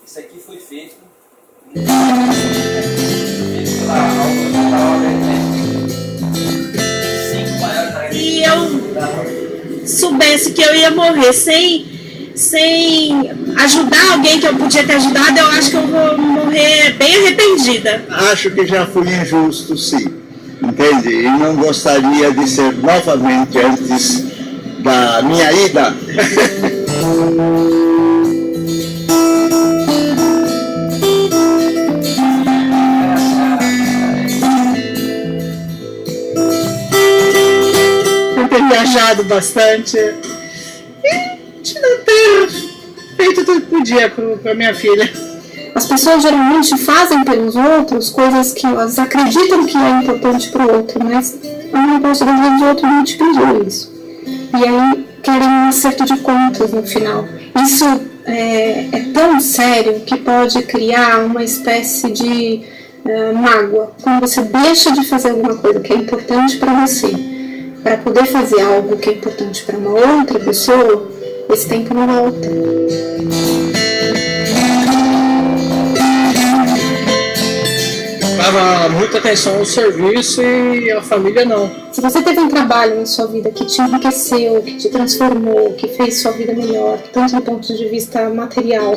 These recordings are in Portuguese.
Isso aqui foi feito pela cinco maiores. E eu soubesse que eu ia morrer sem ajudar alguém que eu podia ter ajudado, eu acho que eu vou morrer bem arrependida. Acho que já fui injusto, sim. Entende? E não gostaria de ser novamente antes da minha ida. Eu ter viajado bastante e de não ter feito tudo que podia para minha filha. As pessoas geralmente fazem pelos outros coisas que elas acreditam que é importante para o outro, mas a maior parte das vezes o outro não te pediu isso. E aí querem um acerto de contas no final. Isso é tão sério que pode criar uma espécie de mágoa. Quando você deixa de fazer alguma coisa que é importante para você, para poder fazer algo que é importante para uma outra pessoa, esse tempo não volta. Dava muita atenção ao serviço e a família não. Se você teve um trabalho na sua vida que te enriqueceu, que te transformou, que fez sua vida melhor, tanto do ponto de vista material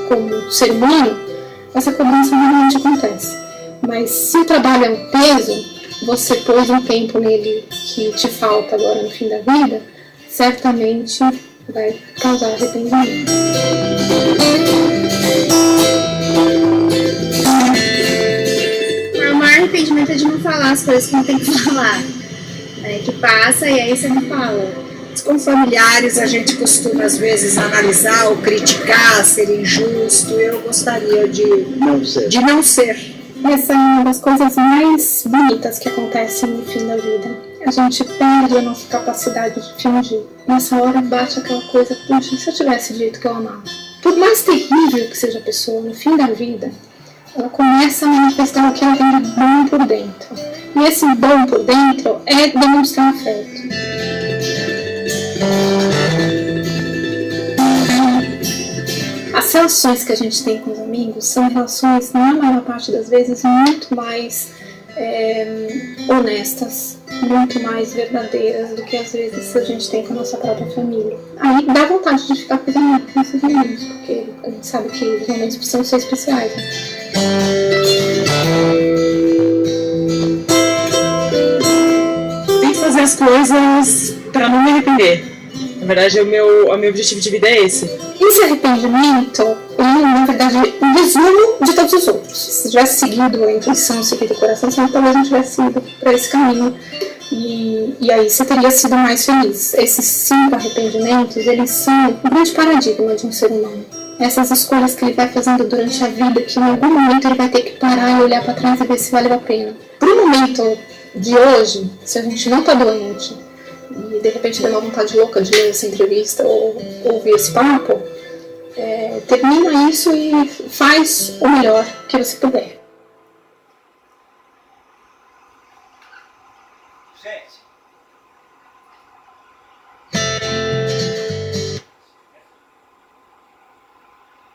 como ser humano, essa cobrança normalmente acontece. Mas se o trabalho é um peso, você pôs um tempo nele que te falta agora no fim da vida, certamente vai causar arrependimento. O maior arrependimento é de não falar as coisas que não tem que falar. Que passa e aí você não fala. Com familiares a gente costuma às vezes analisar ou criticar, ser injusto. Eu gostaria de não ser. Essa é uma das coisas mais bonitas que acontecem no fim da vida. A gente perde a nossa capacidade de fingir. Nessa hora bate aquela coisa, puxa, se eu tivesse dito que eu amava. Por mais terrível que seja a pessoa, no fim da vida, ela começa a manifestar o que ela tem de bom por dentro. E esse bom por dentro é demonstrar afeto. As relações que a gente tem com os amigos são relações, na maior parte das vezes, muito mais honestas, muito mais verdadeiras do que às vezes a gente tem com a nossa própria família. Aí dá vontade de ficar com esses momentos, porque a gente sabe que os momentos precisam ser especiais, né? Tem que fazer as coisas para não me arrepender. Na verdade, o meu objetivo de vida é esse. Esse arrependimento é, na verdade, um resumo de todos os outros. Se tivesse seguido a intuição, seguido o coração, senão talvez não tivesse ido para esse caminho. E aí você teria sido mais feliz. Esses 5 arrependimentos, eles são um grande paradigma de um ser humano. Essas escolhas que ele vai fazendo durante a vida, que em algum momento ele vai ter que parar e olhar para trás e ver se valeu a pena. Para o momento de hoje, se a gente não está doente, e de repente dá uma vontade louca de ler essa entrevista ou ouvir esse papo, termina isso e faz o melhor que você puder. Gente,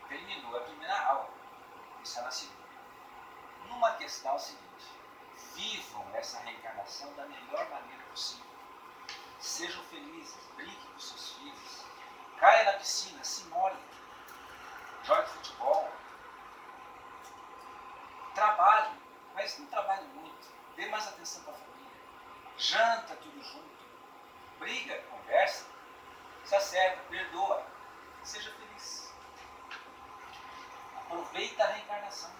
terminou a primeira aula. Isso é na segunda. Numa questão seguinte: vivam essa reencarnação da melhor maneira possível. Sejam felizes, brinquem com seus filhos, caia na piscina, se molhe, jogue futebol, trabalhe, mas não trabalhe muito, dê mais atenção para a família, janta tudo junto, briga, conversa, se acerta, perdoa, seja feliz. Aproveita a reencarnação,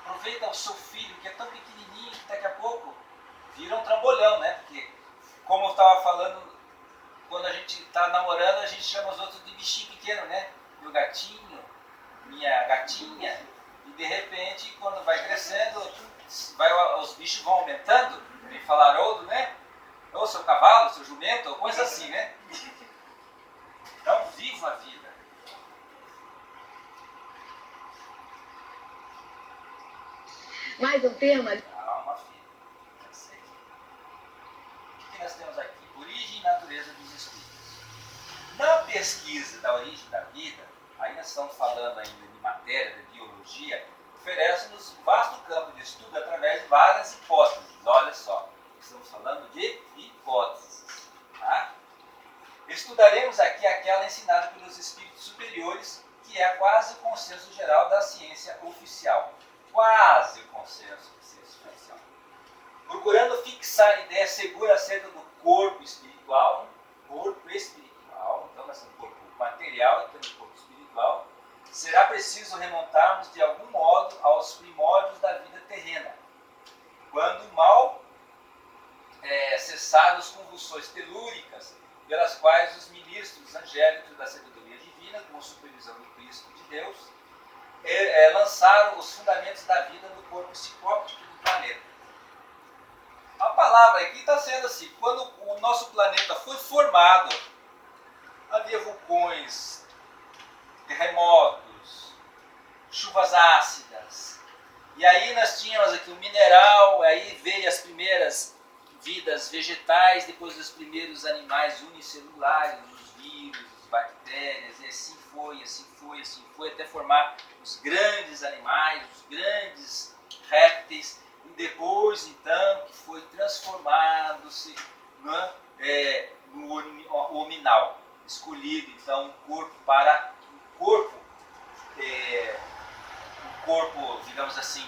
aproveita o seu filho que é tão pequenininho que daqui a pouco vira um trambolhão, né? Porque, como eu estava falando, quando a gente está namorando, a gente chama os outros de bichinho pequeno, né? Meu gatinho, minha gatinha. E de repente, quando vai crescendo, os bichos vão aumentando. Me falaram, né? Ou seu cavalo, seu jumento, ou coisa assim, né? Então, viva a vida. Mais um tema? Calma, filho. O que nós temos aqui? Origem e natureza dos espíritos. Na pesquisa da origem da vida, aí nós estamos falando ainda de matéria, de biologia, oferece-nos um vasto campo de estudo através de várias hipóteses. Olha só, estamos falando de hipóteses. Tá? Estudaremos aqui aquela ensinada pelos espíritos superiores, que é quase o consenso geral da ciência oficial. Quase o consenso da ciência oficial. Procurando fixar ideias seguras acerca do corpo espiritual, então nós temos corpo material e temos corpo espiritual, será preciso remontarmos de algum modo aos primórdios da vida terrena, quando mal cessaram as convulsões telúricas pelas quais os ministros angélicos da sabedoria divina, com supervisão do Cristo de Deus, lançaram os fundamentos da vida no corpo psicótico do planeta. A palavra aqui está sendo assim: quando o nosso planeta foi formado, havia vulcões, terremotos, chuvas ácidas, e aí nós tínhamos aqui o mineral, aí veio as primeiras vidas vegetais, depois os primeiros animais unicelulares, os vírus, as bactérias, e assim foi, até formar os grandes animais, os grandes répteis, e depois então que foi transformado-se no hominal, escolhido então um corpo, digamos assim,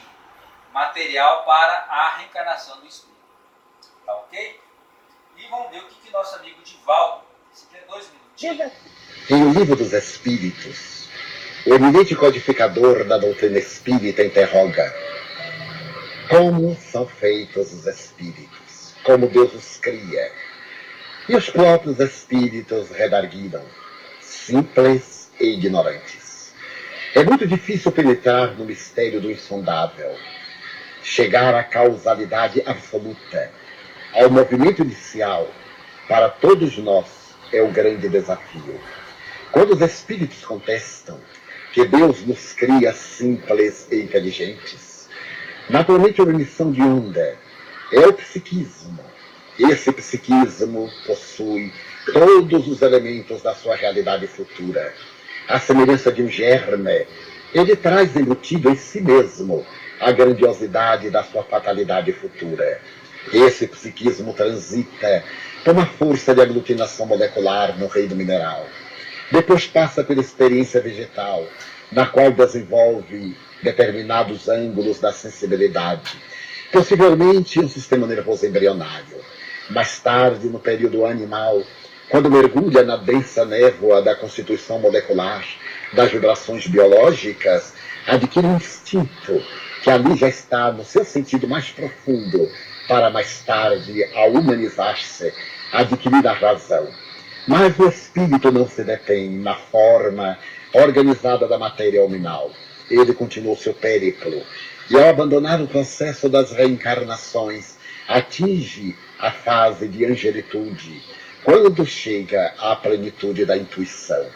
material para a reencarnação do espírito. Tá ok? E vamos ver o que nosso amigo Divaldo, se tem 2 minutinhos. Em O Livro dos Espíritos, o eminente codificador da doutrina espírita interroga: como são feitos os espíritos? Como Deus os cria? E os próprios espíritos redarguiram: simples e ignorantes. É muito difícil penetrar no mistério do insondável, chegar à causalidade absoluta, ao movimento inicial. Para todos nós é o grande desafio. Quando os espíritos contestam que Deus nos cria simples e inteligentes, naturalmente uma emissão de onda é o psiquismo. Esse psiquismo possui todos os elementos da sua realidade futura. À semelhança de um germe, ele traz embutido em si mesmo a grandiosidade da sua fatalidade futura. Esse psiquismo transita por uma força de aglutinação molecular no reino mineral. Depois passa pela experiência vegetal, na qual desenvolve determinados ângulos da sensibilidade, possivelmente um sistema nervoso embrionário. Mais tarde, no período animal, quando mergulha na densa névoa da constituição molecular, das vibrações biológicas, adquire um instinto que ali já está no seu sentido mais profundo, para mais tarde, ao humanizar-se, adquirir a razão. Mas o espírito não se detém na forma organizada da matéria hominal. Ele continuou seu périplo, e ao abandonar o processo das reencarnações, atinge a fase de angelitude, quando chega à plenitude da intuição.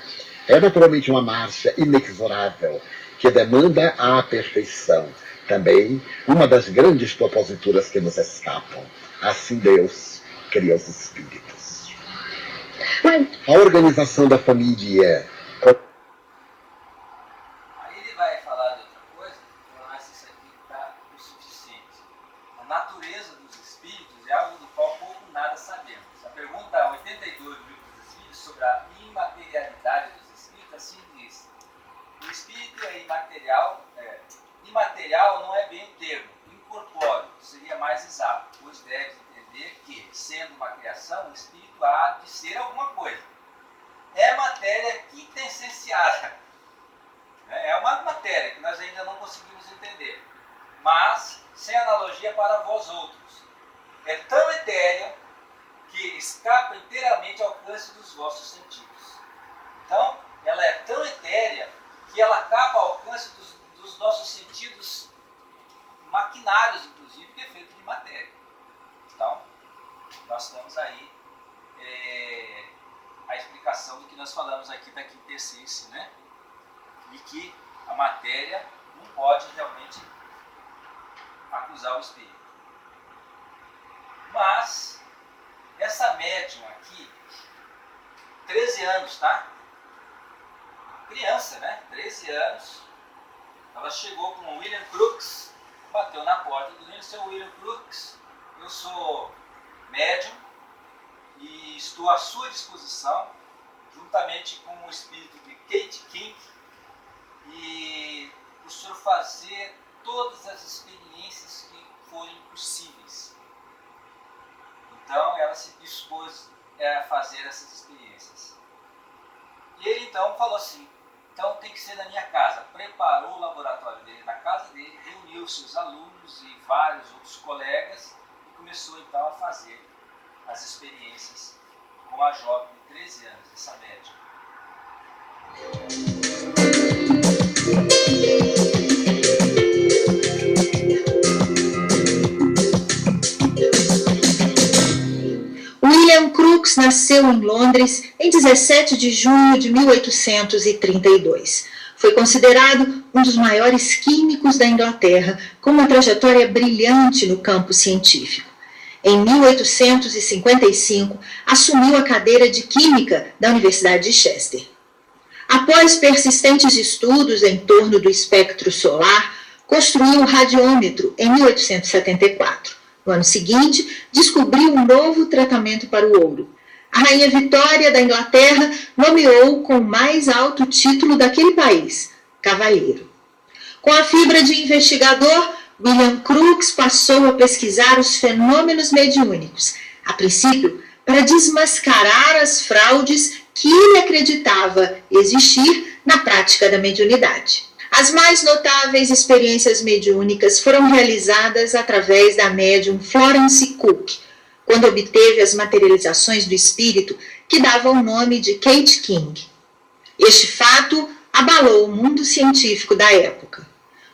É naturalmente uma marcha inexorável, que demanda a perfeição. Também uma das grandes proposituras que nos escapam. Assim Deus cria os espíritos. A organização da família. Aí ele vai falar de outra coisa, mas isso aqui está o suficiente. A natureza dos espíritos é algo do qual pouco nada sabemos. A pergunta 82 do Livro dos Espíritos sobre a imaterialidade dos espíritos assim diz: o espírito é imaterial. Imaterial não é bem o termo, incorpóreo seria mais exato, pois deve entender que, sendo uma criação, o espírito há de ser alguma coisa. É matéria quintessenciada. É uma matéria que nós ainda não conseguimos entender, mas sem analogia para vós outros. É tão etérea que escapa inteiramente ao alcance dos vossos sentidos. Então, ela é tão etérea que ela acaba ao alcance dos nossos sentidos maquinários, inclusive, que é feito de matéria. Então, nós temos aí a explicação do que nós falamos aqui da quintessência, né? E que a matéria não pode realmente acusar o espírito. Mas, essa médium aqui, 13 anos, tá? criança, né? 13 anos. Ela chegou com o William Crookes, bateu na porta do William. Seu William Crookes, eu sou médium e estou à sua disposição, juntamente com o espírito de Kate King, e o senhor fazer todas as experiências que forem possíveis. Então ela se dispôs a fazer essas experiências. E ele então falou assim, então tem que ser na minha casa. Preparou o laboratório dele na casa dele, reuniu seus alunos e vários outros colegas e começou então a fazer as experiências com a jovem de 13 anos, essa médium. William Crookes nasceu em Londres em 17 de junho de 1832. Foi considerado um dos maiores químicos da Inglaterra, com uma trajetória brilhante no campo científico. Em 1855, assumiu a cadeira de Química da Universidade de Chester. Após persistentes estudos em torno do espectro solar, construiu o radiômetro em 1874. No ano seguinte, descobriu um novo tratamento para o ouro. A Rainha Vitória da Inglaterra nomeou com o mais alto título daquele país, cavalheiro. Com a fibra de investigador, William Crookes passou a pesquisar os fenômenos mediúnicos, a princípio para desmascarar as fraudes que ele acreditava existir na prática da mediunidade. As mais notáveis experiências mediúnicas foram realizadas através da médium Florence Cook, quando obteve as materializações do espírito que dava o nome de Kate King. Este fato abalou o mundo científico da época.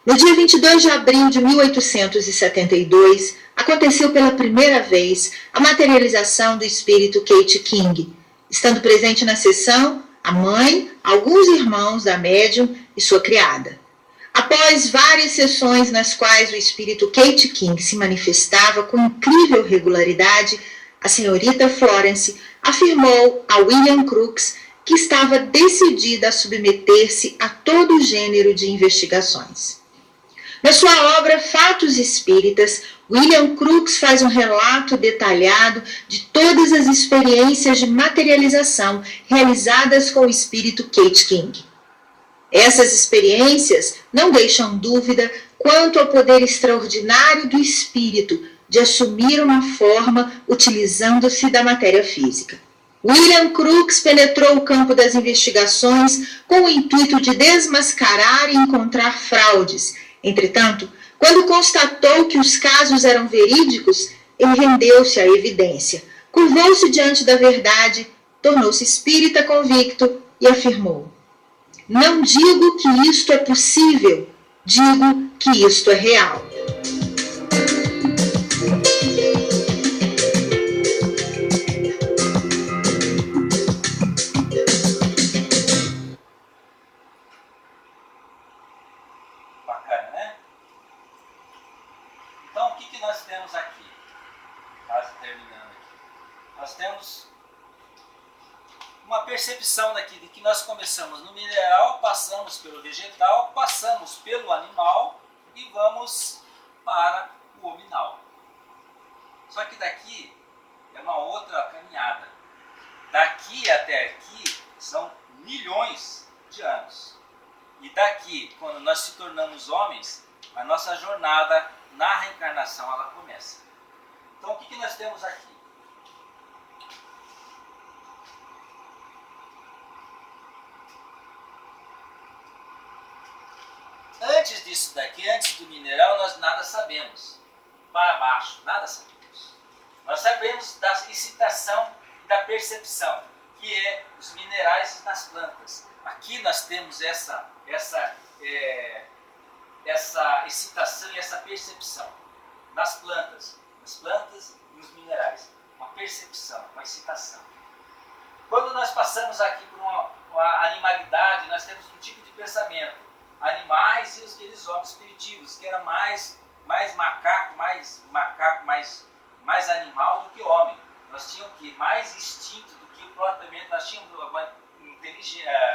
No dia 22 de abril de 1872, aconteceu pela primeira vez a materialização do espírito Kate King, estando presente na sessão a mãe, alguns irmãos da médium e sua criada. Após várias sessões nas quais o espírito Kate King se manifestava com incrível regularidade, a senhorita Florence afirmou a William Crookes que estava decidida a submeter-se a todo gênero de investigações. Na sua obra Fatos Espíritas, William Crookes faz um relato detalhado de todas as experiências de materialização realizadas com o espírito Kate King. Essas experiências não deixam dúvida quanto ao poder extraordinário do espírito de assumir uma forma utilizando-se da matéria física. William Crookes penetrou o campo das investigações com o intuito de desmascarar e encontrar fraudes. Entretanto, quando constatou que os casos eram verídicos, ele rendeu-se à evidência, curvou-se diante da verdade, tornou-se espírita convicto e afirmou: não digo que isto é possível, digo que isto é real. Bacana, né? Então, o que nós temos aqui? Quase terminando aqui. Nós temos uma percepção daqui de que nós começamos no mineral, passamos pelo vegetal, passamos pelo animal e vamos para o hominal. Só que daqui é uma outra caminhada. Daqui até aqui são milhões de anos. E daqui, quando nós se tornamos homens, a nossa jornada na reencarnação ela começa. Então o que nós temos aqui? Antes disso daqui, antes do mineral, nós nada sabemos. Para baixo, nada sabemos. Nós sabemos da excitação e da percepção, que é os minerais nas plantas. Aqui nós temos essa excitação e essa percepção. Nas plantas e nos minerais. Uma percepção, uma excitação. Quando nós passamos aqui por uma animalidade, nós temos um tipo de pensamento. Animais e aqueles homens primitivos, que era mais macaco, mais animal do que homem. Nós tínhamos mais instinto do que propriamente, nós tínhamos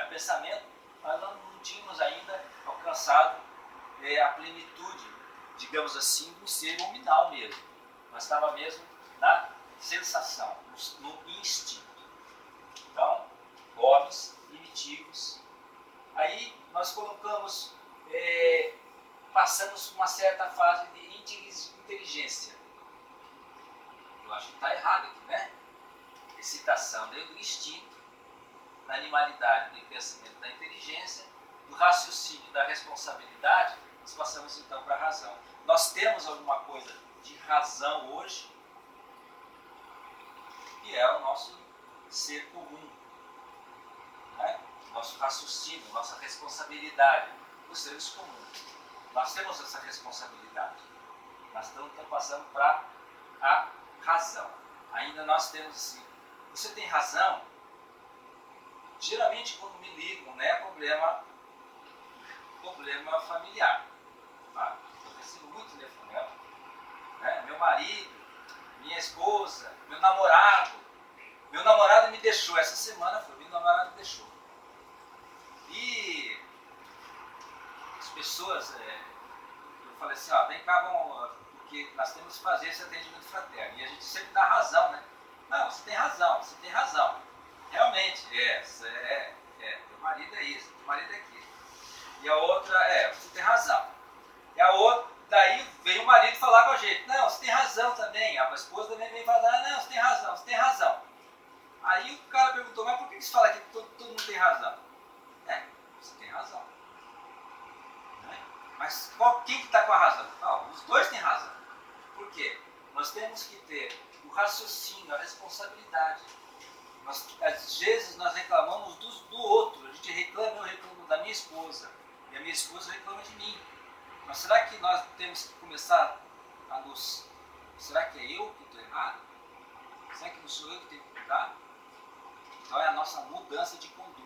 pensamento nós não tínhamos ainda alcançado a plenitude, digamos assim, do ser nominal mesmo. Nós estava mesmo na sensação, no instinto. Então, homens primitivos. Aí nós colocamos, passamos uma certa fase de inteligência. Eu acho que está errado aqui, né? Excitação do instinto, da animalidade, do pensamento, da inteligência, do raciocínio, da responsabilidade, nós passamos então para a razão. Nós temos alguma coisa de razão hoje, que é o nosso ser comum, né? Nosso raciocínio, nossa responsabilidade, os seres comuns. Nós temos essa responsabilidade. Nós estamos passando para a razão. Ainda nós temos assim, você tem razão? Geralmente quando me ligam, né, problema familiar. Tá? Eu recebo muito telefonema, né? Meu marido, minha esposa, meu namorado me deixou, essa semana foi, meu namorado me deixou. E as pessoas, eu falei assim, vem cá, porque nós temos que fazer esse atendimento fraterno. E a gente sempre dá razão, né? Não, você tem razão. Realmente, teu marido é isso, teu marido é aquilo. E a outra, você tem razão. E a outra, daí vem o marido falar com a gente, não, você tem razão também. A esposa também vem falar, não, você tem razão. Aí o cara perguntou, mas por que você fala que todo mundo tem razão? Você tem razão. Né? Mas quem que está com a razão? Não, os dois têm razão. Por quê? Nós temos que ter o raciocínio, a responsabilidade. Às vezes nós reclamamos do outro. A gente reclama, eu reclamo da minha esposa. E a minha esposa reclama de mim. Mas será que nós temos que começar a nos... Será que é eu que estou errado? Será que não sou eu que tenho que mudar? Então é a nossa mudança de conduta.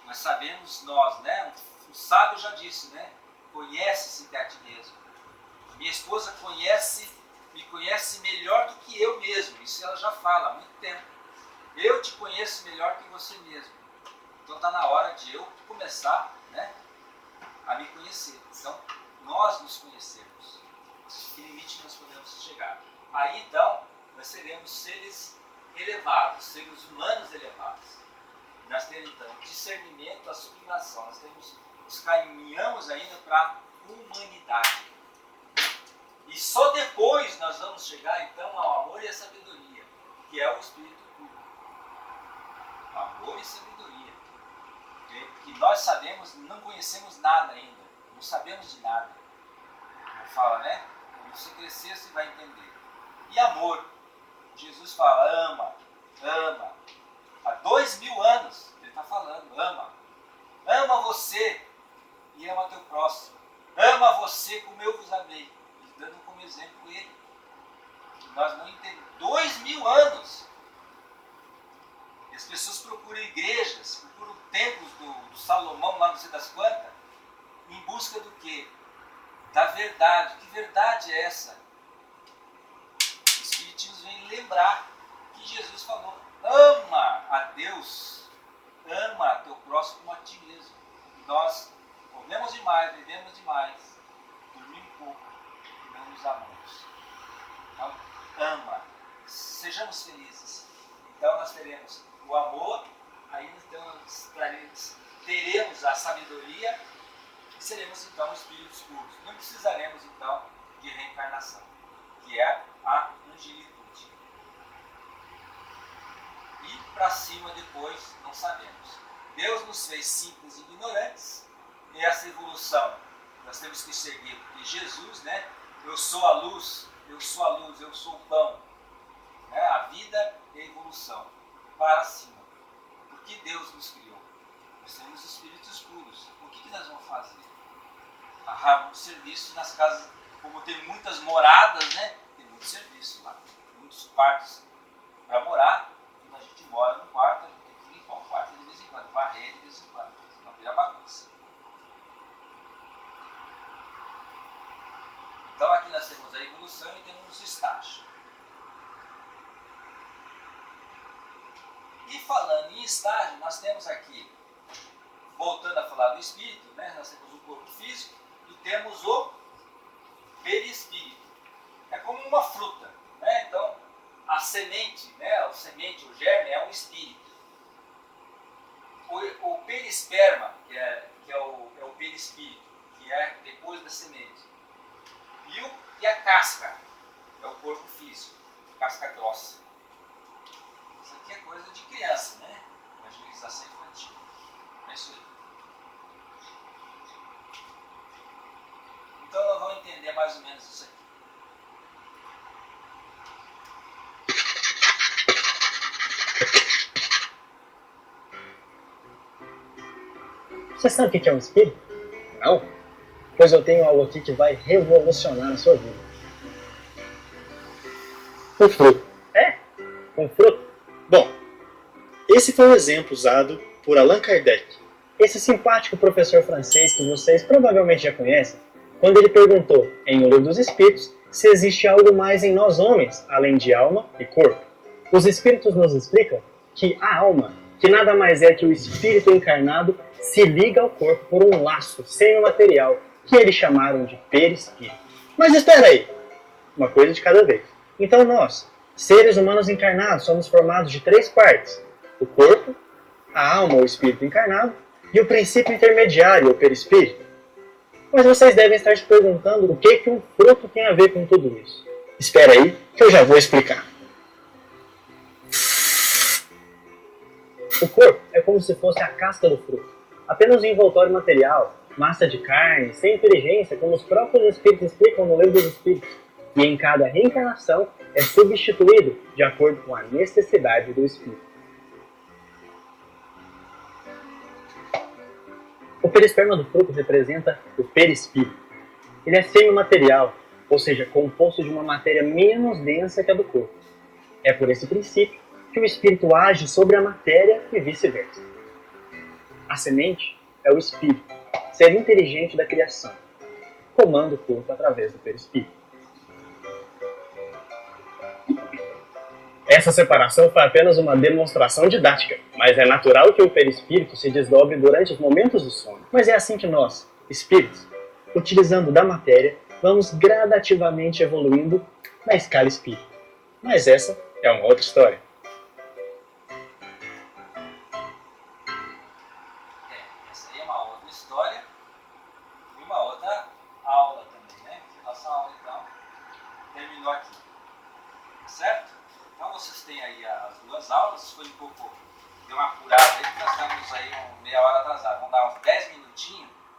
Nós sabemos, né? O sábio já disse, né? Conhece-se a ti mesmo. Minha esposa me conhece melhor do que eu mesmo. Isso ela já fala há muito tempo. Eu te conheço melhor que você mesmo. Então está na hora de eu começar, né, a me conhecer. Então, nós nos conhecemos. Que limite nós podemos chegar? Aí, então, nós seremos seres elevados, seres humanos elevados. Nós temos, então, discernimento, a sublimação. Nós caminhamos ainda para a humanidade. E só depois nós vamos chegar, então, ao amor e à sabedoria, que é o Espírito puro. Amor e sabedoria. Que nós sabemos, não conhecemos nada ainda. Não sabemos de nada. Como fala, né? Quando você crescer, você vai entender. E amor. Jesus fala, ama. Há 2000 anos, ele está falando, ama. Ama você e ama teu próximo. Ama você como eu vos amei. Dando como exemplo ele. Nós não entendemos. 2000 anos. E as pessoas procuram igrejas, procuram templos do Salomão, lá não sei das quantas, em busca do quê? Da verdade. Que verdade é essa? Os espiritismos vêm lembrar que Jesus falou, ama a Deus, ama a teu próximo como a ti mesmo. Nós comemos demais, bebemos demais, dormimos pouco, não nos amamos. Então, ama. Sejamos felizes. Então nós teremos o amor, aí então teremos a sabedoria e seremos então espíritos puros. Não precisaremos então de reencarnação, que é a angelitude. E para cima depois não sabemos. Deus nos fez simples e ignorantes, e essa evolução nós temos que seguir, porque Jesus, né? Eu sou a luz, eu sou o pão. Né? A vida e a evolução para cima. Porque Deus nos criou. Nós temos espíritos puros. O que nós vamos fazer? Vamos serviço nas casas, como tem muitas moradas, né? Tem muito serviço lá, muitos quartos para morar. Quando a gente mora no quarto, a gente tem que limpar o quarto de vez em quando, varrer de vez em quando, senão vira bagunça. Então aqui nós temos a evolução e temos os estágios. E falando em estágio, nós temos aqui voltando a falar do espírito, né, nós temos o corpo físico e temos o perispírito. É como uma fruta, né? Então, a semente, né, o germe é um espírito. O perisperma, que é o perispírito, que é depois da semente. E a casca, é o corpo físico, casca grossa. Isso aqui é coisa de criança, né? Evangelização infantil. É isso aí. Então nós vamos entender mais ou menos isso aqui. Você sabe o que é um espírito? Não? Pois eu tenho algo aqui que vai revolucionar a sua vida. Um fruto. É? Um fruto? Bom, esse foi um exemplo usado por Allan Kardec. Esse simpático professor francês que vocês provavelmente já conhecem, quando ele perguntou em O Livro dos Espíritos se existe algo mais em nós homens, além de alma e corpo. Os espíritos nos explicam que a alma, que nada mais é que o espírito encarnado, se liga ao corpo por um laço semimaterial que eles chamaram de perispírito. Mas espera aí, uma coisa de cada vez. Então nós, seres humanos encarnados, somos formados de 3 partes: o corpo, a alma ou espírito encarnado e o princípio intermediário ou perispírito. Mas vocês devem estar se perguntando o que um fruto tem a ver com tudo isso. Espera aí que eu já vou explicar. O corpo é como se fosse a casca do fruto, apenas um envoltório material, massa de carne, sem inteligência, como os próprios espíritos explicam no Livro dos Espíritos, e em cada reencarnação é substituído de acordo com a necessidade do espírito. O perisperma do fruto representa o perispírito. Ele é semimaterial, ou seja, composto de uma matéria menos densa que a do corpo. É por esse princípio que o espírito age sobre a matéria e vice-versa. A semente é o espírito, ser inteligente da criação, comanda o corpo através do perispírito. Essa separação foi apenas uma demonstração didática, mas é natural que o perispírito se desdobre durante os momentos do sono. Mas é assim que nós, espíritos, utilizando da matéria, vamos gradativamente evoluindo na escala espírita. Mas essa é uma outra história.